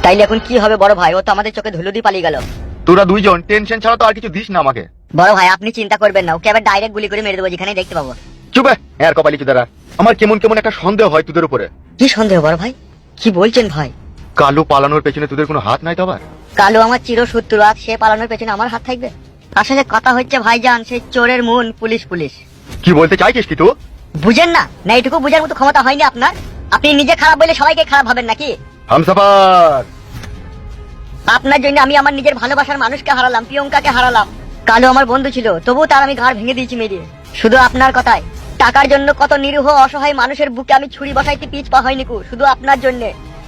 তাইলে এখন কি হবে বড় ভাই? ও তো আমাদের চোখে ধুলো দিয়ে পালিয়ে গেল। তোরা দুইজন টেনশন ছাড়া তো আর কিছু দিস না আমাকে। বড় ভাই আপনি চিন্তা করবেন না, ওকে আবার ডাইরেক্ট গুলি করে মেরে দেবো যেখানে দেখতে পাবো। চুপে আর কপালি চুদারা, আমার কেমন কেমন একটা সন্দেহ হয় তোদের উপরে। কি সন্দেহ বড় ভাই? কি বলছেন ভাই? কালু পালানোর পেছনে তোদের কোনো হাত নাই তো আবার? কালু আমার চিরশত্রু, আর সে পালানোর পেছনে আমার হাত থাকবে? আসলে কথা হচ্ছে ভাইজান, সেই চোরের মন পুলিশ পুলিশ। কি বলতে চাইছিস কি তুই? বুঝেন না? না এইটুকু বুঝার মতো ক্ষমতা হয়নি আপনার? আপনি নিজে খারাপ বলে সবাইকে খারাপ ভাবেন নাকি? হামসাফার, আপনার জন্য আমি আমার নিজের ভালোবাসার মানুষকে হারালাম, প্রিয়ঙ্কাকে হারালাম। কালু আমার বন্ধু ছিল, তবুও তার আমি ঘাড় ভেঙে দিয়েছি মেরে। শুধু আপনার কথায় টাকার জন্য কত নিরীহ অসহায় মানুষের বুকে আমি ছুরি বসাইতে পিছ পা হয়নি কু। শুধু আপনার জন্য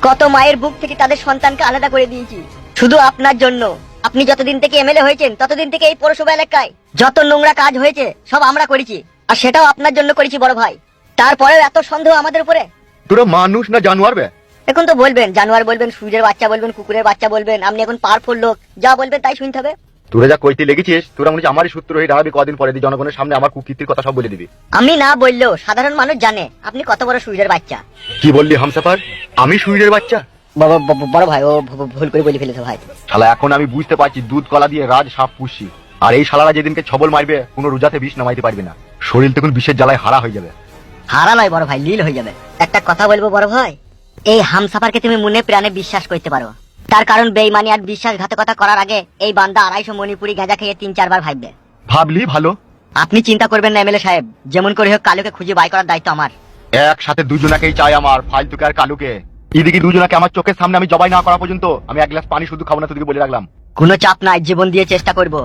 কত মায়ের বুক থেকে তাদের সন্তানকে আলাদা করে দিয়েছি, শুধু আপনার জন্য। আপনি যতদিন থেকে এমএলএ হয়েছেন ততদিন থেকে এই পৌরসভা এলাকায় যত নোংরা কাজ হয়েছে সব আমরা করেছি, আর সেটাও আপনার জন্য করেছি বড় ভাই। তারপরেও এত সন্দেহ আমাদের উপরে? তোরা মানুষ না জানোয়ার বে? এখন তো বলবেন জানোয়ার বলবেন, সূর্যের বাচ্চা বলবেন, কুকুরের বাচ্চা বলবেন। আপনি এখন পাওয়ারফুল লোক, যা বলবেন তাই শুনতে হবে। তোরা যা কইতে লেগেছিস, তোরা মনে হচ্ছে আমারই সূত্র হয়ে দাঁড়াবি কদিন পরে, দিয়ে জনগণের সামনে আমার কুকীর্তির কথা সব বলে দিবি। আমি না বললেও সাধারণ মানুষ জানে আপনি কত বড় সূর্যের বাচ্চা। কি বললি হামসাফার? আমি সূর্যের বাচ্চা? বড় ভাই ও ভুল করে বলে ফেলেছে ভাই। শালা এখন আমি বুঝতে পারছি দুধ কলা দিয়ে রাজ সাপ পুষছি, আর এই শালারা যেদিনকে ছবল মারবে কোনো রোজাতে বিষ নামাইতে পারবে না। শরীর তখন বিষের জ্বালায় হারা হয়ে যাবে। হারা নয় বড় ভাই, লীল হয়ে যাবে। একটা কথা বলবো বড় ভাই, এই হামসাফারকে তুমি মনে প্রাণে বিশ্বাস করতে পারো। তার কারণ বেইমানি আর বিশ্বাসঘাতকতা করার আগে এই বান্দা 250 মণিপুরি গাঁজা খেয়ে 3-4 বার ভাববে। ভাবলি ভালো। আপনি চিন্তা করবেন না এমএলএ সাহেব, যেমন করে হোক কালুকে খুঁজে বাই করার দায়িত্ব আমার। একসাথে দুজনাকেই চাই আমার, ফালতুকে আর কালুকে। এদিকে দুজনাকে আমার চোখের সামনে আমি জবাই না করা পর্যন্ত আমি এক গ্লাস পানি শুধু খাবো না, তোদেরকে বলে রাখলাম। কোনো চাপ নাই, জীবন দিয়ে চেষ্টা করব।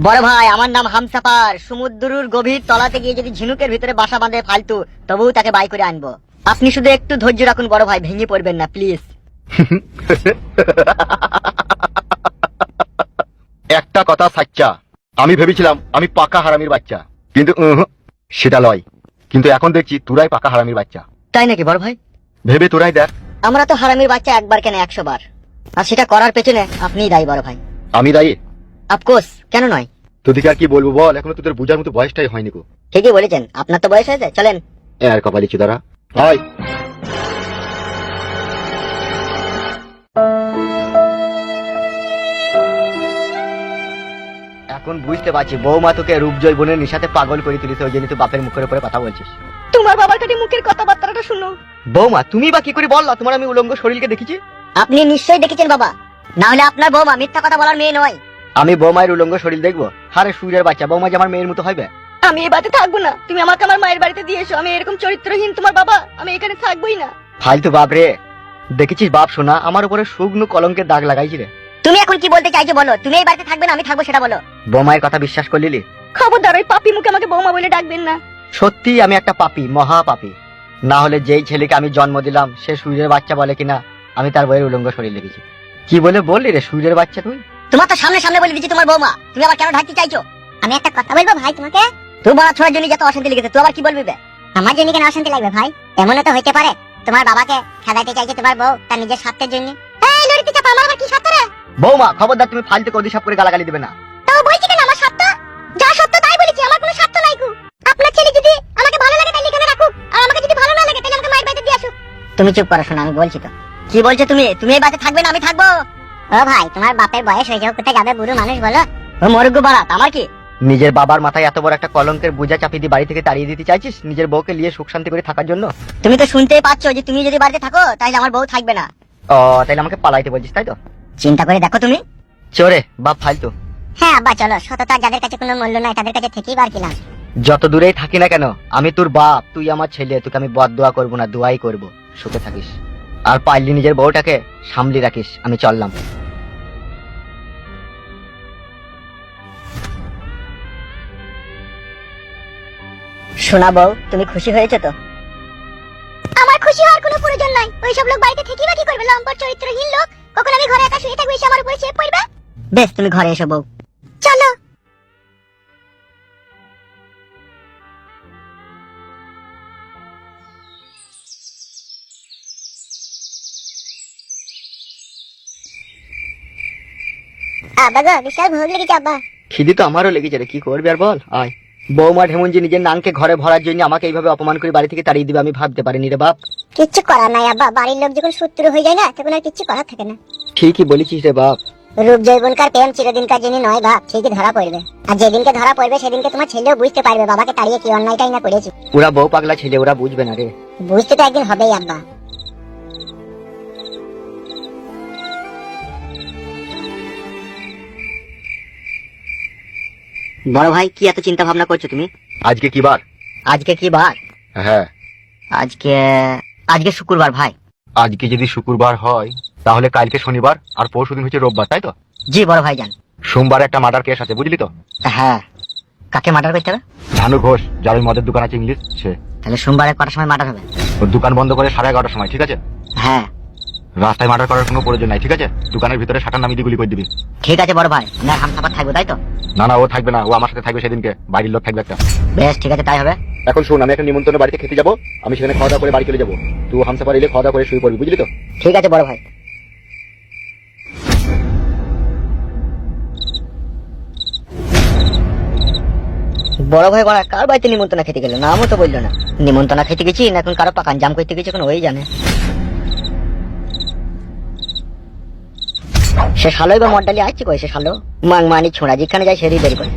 বড় ভাই আমার নাম হামসাফার, সমুদ্রের গভীর তলাতে গিয়ে যদি ঝিনুকের ভিতরে বাসা বাঁধে ফালতু, তবুও তাকে বাই করে আনবো। আপনি শুধু একটু ধৈর্য রাখুন বড় ভাই, ভেঙে পড়বেন না প্লিজ। একটা কথা সাচ্চা, আমি ভেবেছিলাম আমি পাকা হারামির বাচ্চা, কিন্তু সেটা লয়। কিন্তু এখন দেখছি তোরাই পাকা হারামির বাচ্চা। তাই নাকি বড় ভাই? ভেবে তোরাই দেখ। আমরা তো হারামির বাচ্চা একবার কেন 100 বার, আর সেটা করার পেছনে আপনিই দায়ী বড় ভাই। আমি দায়ী? অফকোর্স, কেন নয়? তোদেরকে আর কি বলবো বল, এখনো তোদের বোঝার মতো বয়সটাই হয়নি গো। ঠিকই বলেছেন, আপনার তো বয়স হয়েছে, চলেন। আর কপালি চুদারা হয়। এখন বুঝতে পারছি বৌমা তোকে রূপজয় বোনের নিশাতে পাগল করে তুলিস, ওই জন্য তুই বাপের মুখের উপরে কথা বলছিস। তোমার বাবার কাছে মুখের কথাবার্তাটা শুনো। বৌমা তুমি বা কি করে বললা তোমার আমি উলঙ্গ শরীরকে দেখেছি? আপনি নিশ্চয়ই দেখেছেন বাবা, না হলে আপনার বৌমা মিথ্যা কথা বলার মেয়ে নয়। আমি বৌমায়ের উলঙ্গ শরীর দেখবো? হারে সূর্যের বাচ্চা, বৌমা যে আমার মেয়ের মতো হইবে? আমি এই বাড়িতে থাকবো না, তুমি আমাকে আমার মায়ের বাড়িতে দিয়ে এসো। আমি এরকম চরিত্রহীন তোমার বাবা, আমি এখানে থাকবোই না। ফালতু বাপ রে, দেখেছিস বাপ শোনা আমার উপরে শুকনো কলঙ্কের দাগ লাগাইছি রে। তুমি এখন কি বলতে চাইছো বলো? তুমি এই বাড়িতে থাকবে না, আমি থাকবো সেটা বলো। বৌমায়ের কথা বিশ্বাস করলি? খবরদার ওই পাপি মুখে আমাকে বৌমা বলে ডাকবেন না। সত্যি আমি একটা পাপী, মহা পাপী। না হলে যেই ছেলেকে আমি জন্ম দিলাম সে সূর্যের বাচ্চা বলে কিনা আমি তার বইয়ের উলঙ্গ শরীর দেখেছি। কি বলে বললি রে সূর্যের বাচ্চা তুই? তোমার তো সামনে সামনে বলে দিচ্ছি তোমার বৌমা, তুমি আবার কেন ঢাকতে চাইছো? আমি একটা কথা বলবো ভাই তোমাকে। তোমার ছোড়ার জন্য যত অশান্তি লেগেছে, তুই আবার কি বলবি? আমার জন্য কেন অশান্তি লাগবে ভাই? এমনও তো হইতে পারে তোমার বাবাকে খেলাইতে চাইছে তোমার বউ তার নিজের স্বার্থের জন্য। এই লড়িতে চাপা, আমার আবার কি স্বার্থ রে? বৌমা খবরদার, তুমি ফালতু কদি সব করে গালাগালি দিবে না। তো বলছি কেন আমার স্বার্থ? যা সত্য তাই বলেছি, আমার কোনো স্বার্থ নাই গো। আপনার ছেলে যদি আমাকে ভালো লাগে তাহলে এখানে রাখুক, আর আমাকে যদি ভালো না লাগে তাহলে আমাকে মায়ের বাড়িতে দিয়ে আসুক। তুমি চুপ করো শোনা, আমি বলছি তো। কি বলছো তুমি? তুমি এই বাড়িতে থাকবে না, আমি থাকবো। ও ভাই তোমার বাপের বয়স হয়ে যাও, কোথায় যাবে বুড়ো মানুষ বলো? ও মরগ্য বাড়াত, আমার কি? নিজের বাবার মাথায় এত বড় একটা কলঙ্কের বোঝা চাপিয়ে দিয়ে বাড়ি থেকে তাড়িয়ে দিতে চাইছিস নিজের বউকে নিয়ে সুখ শান্তি করে থাকার জন্য? তুমি তো শুনতেই পাচ্ছ যে তুমি যদি বাড়িতে থাকো তাহলে আমার বউ থাকবে না। ও তাইলে আমাকে পালাইতে বলছিস তাই তো? চিন্তা করে দেখো তুমি। চোরে বাপ ফালতু। হ্যাঁ আব্বা চলো, সততা যাদের কাছে কোনো মূল্য নাই তাদের কাছে থেকেই বার কিলাম। যত দূরেই থাকি না কেন আমি তোর বাপ, তুই আমার ছেলে, তোকে আমি বদদোয়া করবো না, দোয়াই করবো সুখে থাকিস। আর পাইলি নিজের বউটাকে সামলি রাখিস। আমি চললাম। শোনা বউ, তুমি খুশি হয়েছে তো? আমার খুশি হওয়ার কোনো প্রয়োজন নাই। ওইসব লোক বাড়িতে থেকেই বা কি করবে? লম্পট চরিত্রহীন লোক। কখন আমি ঘরে একা শুয়ে থাকবো এসে আমার উপরে চেয়ে পড়বে? বেশ তুমি ঘরে এসো বউ, চলো। আব্বা গো বিশাল ভোগ লেগেছে আব্বা। খিদি তো আমারও লেগেছে রে, কি করবি আর বল। আয়। বৌমা ঢেমন যে নিজের নানকে ঘরে ভরার জন্য আমাকে এইভাবে অপমান করে বাড়ি থেকে তাড়িয়ে দিবে আমি ভাবতে পারিনি রে বাপ। কিচ্ছু করার নাই আব্বা, বাড়ির লোক যখন শত্রু হয়ে যায় না তখন আর কিচ্ছু করার থাকে না। ঠিকই বলেছিস রে বাপ। রূপ জৈবনকার প্রেম চিরদিনকার জন্য নয় বাপ, ঠিকই ধরা পড়বে। আর যেদিনকে ধরা পড়বে সেদিনকে তোমার ছেলেও বুঝতে পারবে বাবাকে তাড়িয়ে কি অন্যায়টাই না করেছে। ওরা বউ পাগলা ছেলে, ওরা বুঝবে না রে। বুঝতে তো একদিন হবেই আব্বা। বড় ভাই কি এত চিন্তা ভাবনা করছো তুমি? আজকে কি বার? আজকে কি বার? হ্যাঁ, আজকে আজকে শুক্রবার ভাই। আজকে যদি শুক্রবার হয় তাহলে কালকে শনিবার আর পরশুদিন হচ্ছে রোববার, তাই তো? জি বড় ভাই জান। সোমবার একটা মার্ডার কেস আছে, বুঝলি তো? হ্যাঁ, কাকে মার্ডার করতে হবে? ঝানু ঘোষ, যার ওই মদের দোকান আছে ইংলিশ, সে। তাহলে সোমবারে কটার সময় মার্ডার হবে? ওর দোকান বন্ধ করে 11:30টার সময়, ঠিক আছে? হ্যাঁ রাস্তায় মার্ডার করার কোনো প্রয়োজন নাই, ঠিক আছে? দোকানের ভিতরে শাটার নামিয়ে দিয়ে গুলি করে দিবি। ঠিক আছে বড় ভাই, আমরা হামসাফার থাকবো তাই তো? না না, ও থাকবে না, ও আমার সাথে থাকবে সেদিনকে, বাড়ির লোক থাকবে একটা। বেশ ঠিক আছে তাই হবে। এখন শোন, আমি একটা নিমন্ত্রণ বাড়িতে খেতে যাবো, আমি সেখানে খাওয়া দাওয়া করে বাড়ি চলে যাবো। তুই হামসাফার এলে খাওয়া দাওয়া করে শুয়ে পড়বি, বুঝলি তো? ঠিক আছে বড় ভাই। বড় ভাই বড় কার বাড়িতে নিমন্ত্রণ খেতে গেল? নামও তো বললো না। নিমন্ত্রণ খেতে গেছি না এখন কারো পাকান জাম করতে গেছি, এখন ওই জানে। সে শালো এবার মডালি আসছে কই? সে শালো মাংমানি ছোঁড়া যেখানে যায় সেরই বের করে।